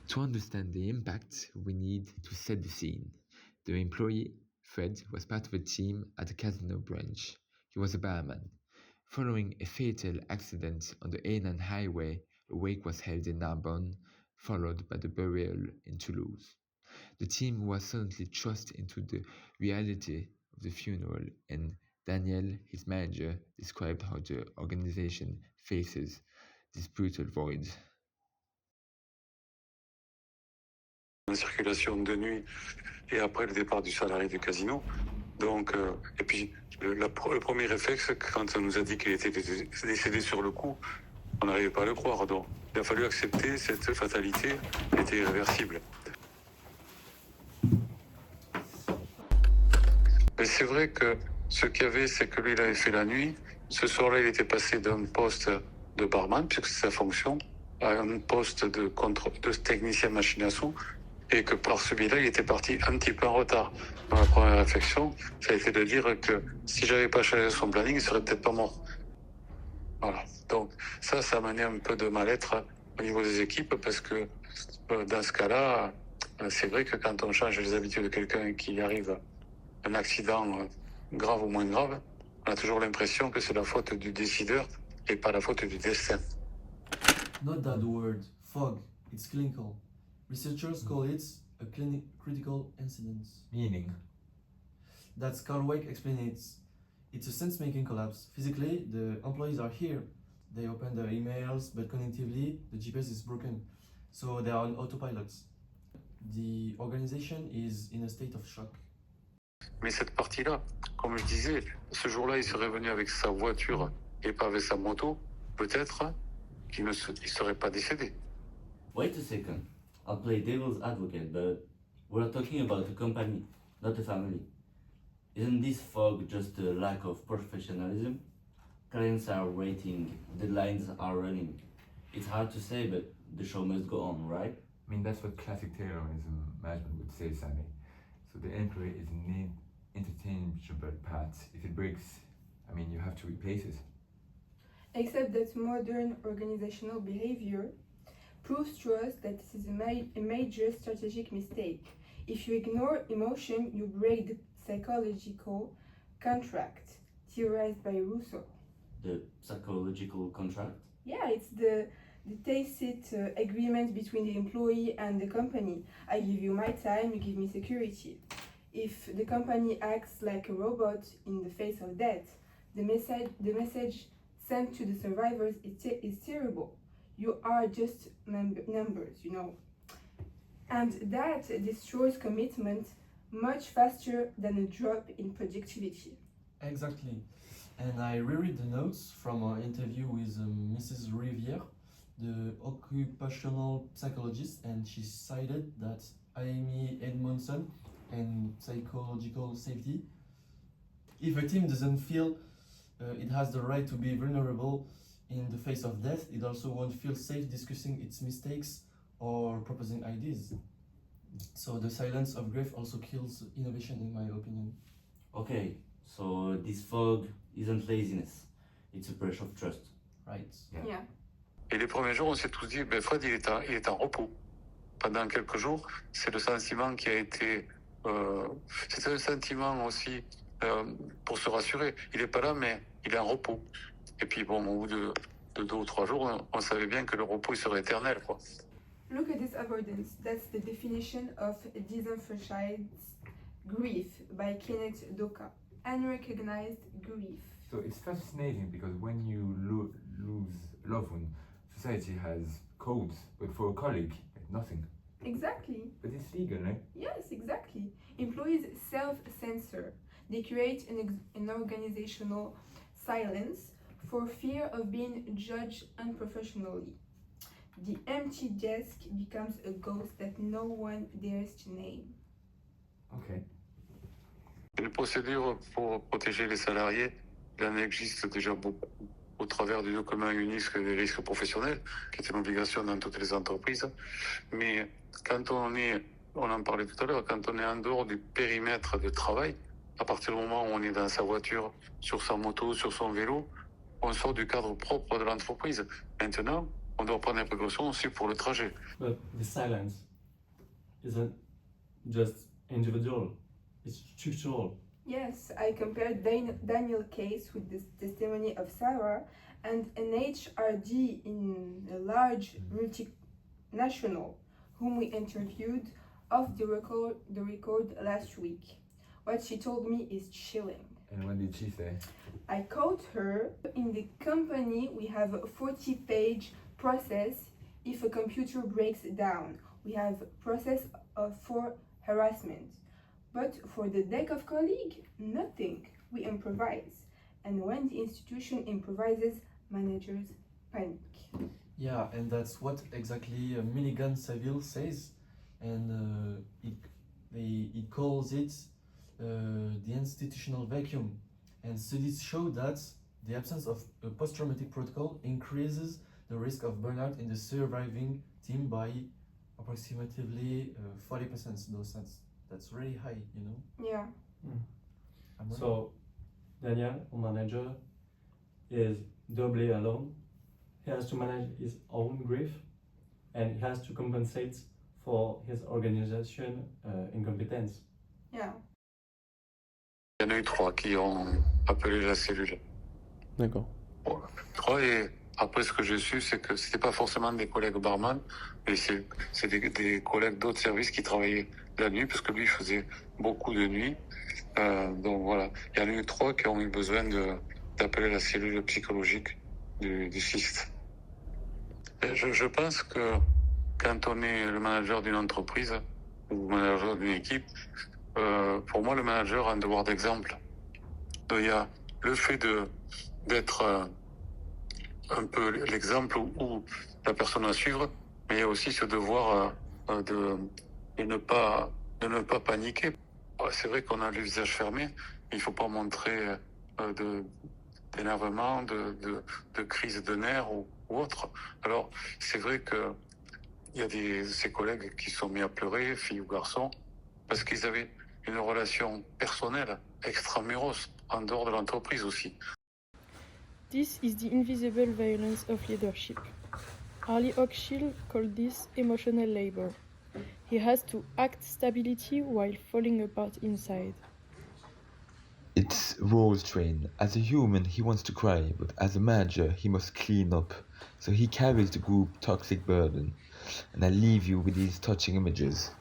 To understand the impact, we need to set the scene. The employee, Fred, was part of a team at a casino branch. He was a barman. Following a fatal accident on the A9 highway, a wake was held in Narbonne, followed by the burial in Toulouse. The team was suddenly thrust into the reality of the funeral, and Daniel, his manager, described how the organization faces this brutal void. La circulation de nuit et après le départ du salarié du casino. Donc, et puis le premier réflexe, quand on nous a dit qu'il était décédé sur le coup, on n'arrivait pas à le croire. Donc, il a fallu accepter cette fatalité qui était irréversible. Mais c'est vrai que ce qu'il y avait, c'est que lui, il avait fait la nuit. Ce soir-là, il était passé d'un poste de barman, puisque c'est sa fonction, à un poste de technicien machine à sous, et que par celui-là, il était parti un petit peu en retard. Dans la première réflexion, ça a été de dire que si j'avais pas changé son planning, il serait peut-être pas mort. Voilà. Donc ça a mené un peu de mal-être au niveau des équipes, parce que dans ce cas-là, c'est vrai que quand on change les habitudes de quelqu'un qui arrive un accident grave ou moins grave, on a toujours l'impression que c'est la faute du décideur et pas la faute du destin. Not that word, fog, it's clinical. Researchers call it a critical incident. Meaning? That's Carl Wake explains it. It's a sense-making collapse. Physically, the employees are here. They open their emails, but cognitively, the GPS is broken. So they are on autopilot. The organization is in a state of shock. Mais cette partie-là, comme je disais, ce jour-là, il serait venu avec sa voiture et pas avec sa moto, peut-être qu'il ne serait pas décédé. Wait a second. I'll play devil's advocate, but we're talking about a company, not a family. Isn't this fog just a lack of professionalism? Clients are waiting, deadlines are running. It's hard to say, but the show must go on, right? I mean, that's what classic Taylorism management would say, Sammy. So the employee is an interchangeable part. If it breaks, I mean, you have to replace it. Except that modern organizational behavior proves to us that this is a major strategic mistake. If you ignore emotion, you break the psychological contract theorized by Rousseau. The psychological contract? Yeah, it's the tacit agreement between the employee and the company. I give you my time, you give me security. If the company acts like a robot in the face of death, the message sent to the survivors is terrible. You are just numbers, you know. And that destroys commitment much faster than a drop in productivity. Exactly. And I reread the notes from our interview with Mrs. Rivière, the occupational psychologist, and she cited that Amy Edmondson and psychological safety. If a team doesn't feel it has the right to be vulnerable in the face of death, it also won't feel safe discussing its mistakes or proposing ideas. So the silence of grief also kills innovation, in my opinion. Okay, so this fog isn't laziness, it's a breach of trust. Right. Yeah. Et les premiers jours, on s'est tous dit, ben Fred, il est en repos. Pendant quelques jours, c'est le sentiment qui a été... c'est un sentiment aussi pour se rassurer. Il n'est pas là, mais il est en repos. Et puis bon, au bout de 2 ou 3 jours, on savait bien que le repos, il serait éternel, quoi. Look at this avoidance. That's the definition of disemphasized grief by Kenneth Doka. Unrecognized grief. So it's fascinating because when you lose loved one, society has codes, but for a colleague, nothing. Exactly. But it's legal, right? Yes, exactly. Employees self-censor. They create an organizational silence for fear of being judged unprofessionally. The empty desk becomes a ghost that no one dares to name. Okay. Les procédures pour protéger les salariés, il en existe déjà beaucoup au travers du document unique des risques professionnels, qui est une obligation dans toutes les entreprises. Mais quand on en parlait tout à l'heure, quand on est en dehors du périmètre de travail, à partir du moment où on est dans sa voiture, sur sa moto, sur son vélo, on sort du cadre propre de l'entreprise. Maintenant, on doit prendre des précautions aussi pour le trajet. But the silence isn't just individual, it's structural. Yes, I compared Daniel's case with the testimony of Sarah, and an HRD in a large multinational whom we interviewed off the record last week. What she told me is chilling. And what did she say? I quote her, in the company we have a 40-page process if a computer breaks down. We have process for harassment. But for the deck of colleagues, nothing. We improvise. And when the institution improvises, managers panic. Yeah, and that's what exactly Milligan Saville says, and it calls it the institutional vacuum. And studies show that the absence of a post-traumatic protocol increases the risk of burnout in the surviving team by approximately 40%. That's really high, you know. Yeah. So, Daniel, our manager, is doubly alone. He has to manage his own grief, and he has to compensate for his organization incompetence. Yeah. Il y en a eu 3 qui ont appelé la cellule. D'accord. 3, et après ce que j'ai su, c'est que c'était pas forcément des collègues barman, mais c'est des collègues d'autres services qui travaillaient la nuit, parce que lui faisait beaucoup de nuit. Donc voilà, il y en a eu 3 qui ont eu besoin d'appeler la cellule psychologique du SIST. Et je pense que quand on est le manager d'une entreprise ou le manager d'une équipe, pour moi le manager a un devoir d'exemple. Donc il y a le fait d'être un peu l'exemple ou la personne à suivre, mais il y a aussi ce devoir de ne pas paniquer. C'est vrai qu'on a le visage fermé, mais il ne faut pas montrer d'énervement, de crise de nerfs ou autre. Alors, c'est vrai que il y a ses collègues qui sont mis à pleurer, filles ou garçons, parce qu'ils avaient une relation personnelle, extramuros, en dehors de l'entreprise aussi. This is the invisible violence of leadership. Harley Hochschild called this emotional labor. He has to act stability while falling apart inside. It's Rose's train. As a human, he wants to cry, but as a manager, he must clean up. So he carries the group toxic burden. And I leave you with these touching images.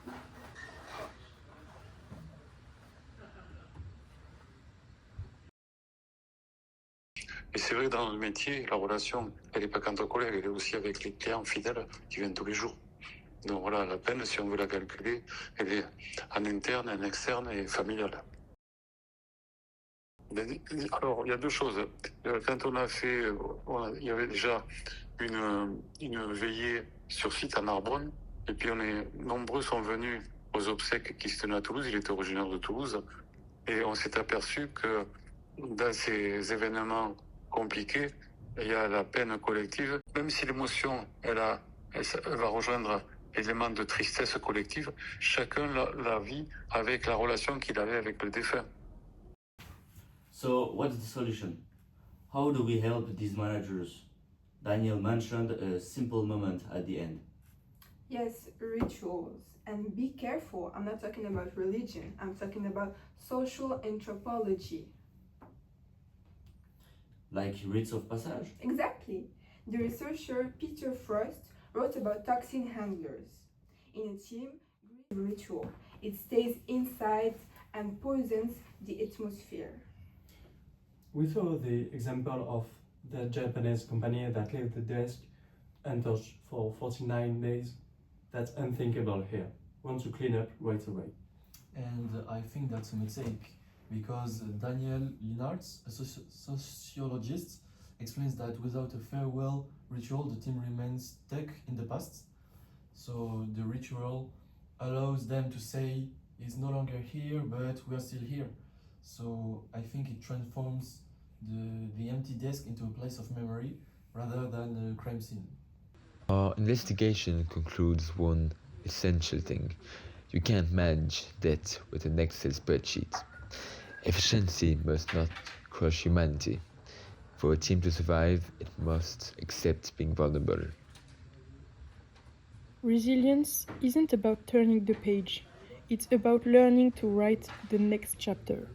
Et c'est vrai, dans le métier, la relation, elle n'est pas qu'entre collègues, elle est aussi avec les clients fidèles qui viennent tous les jours. Donc voilà, la peine, si on veut la calculer, elle est en interne, en externe et familiale. Alors, il y a 2 choses. Quand on a fait, il y avait déjà une veillée sur site à Narbonne, et puis nombreux sont venus aux obsèques qui se tenaient à Toulouse. Il était originaire de Toulouse, et on s'est aperçu que dans ces événements compliqués, il y a la peine collective. Même si l'émotion, elle va rejoindre l'élément de tristesse collective, chacun la vit avec la relation qu'il avait avec le défunt. So, what's the solution? How do we help these managers? Daniel mentioned a simple moment at the end. Yes, rituals. And be careful, I'm not talking about religion, I'm talking about social anthropology. Like rites of passage? Exactly. The researcher Peter Frost wrote about toxin handlers. In a team, ritual. It stays inside and poisons the atmosphere. We saw the example of the Japanese company that left the desk untouched for 49 days. That's unthinkable here. Want to clean up right away. And I think that's a mistake, because Daniel Linartz, a sociologist, explains that without a farewell ritual, the team remains stuck in the past. So the ritual allows them to say, he's no longer here, but we are still here. So I think it transforms the empty desk into a place of memory rather than a crime scene. Our investigation concludes one essential thing. You can't manage debt with an Excel spreadsheet. Efficiency must not crush humanity. For a team to survive, it must accept being vulnerable. Resilience isn't about turning the page, it's about learning to write the next chapter.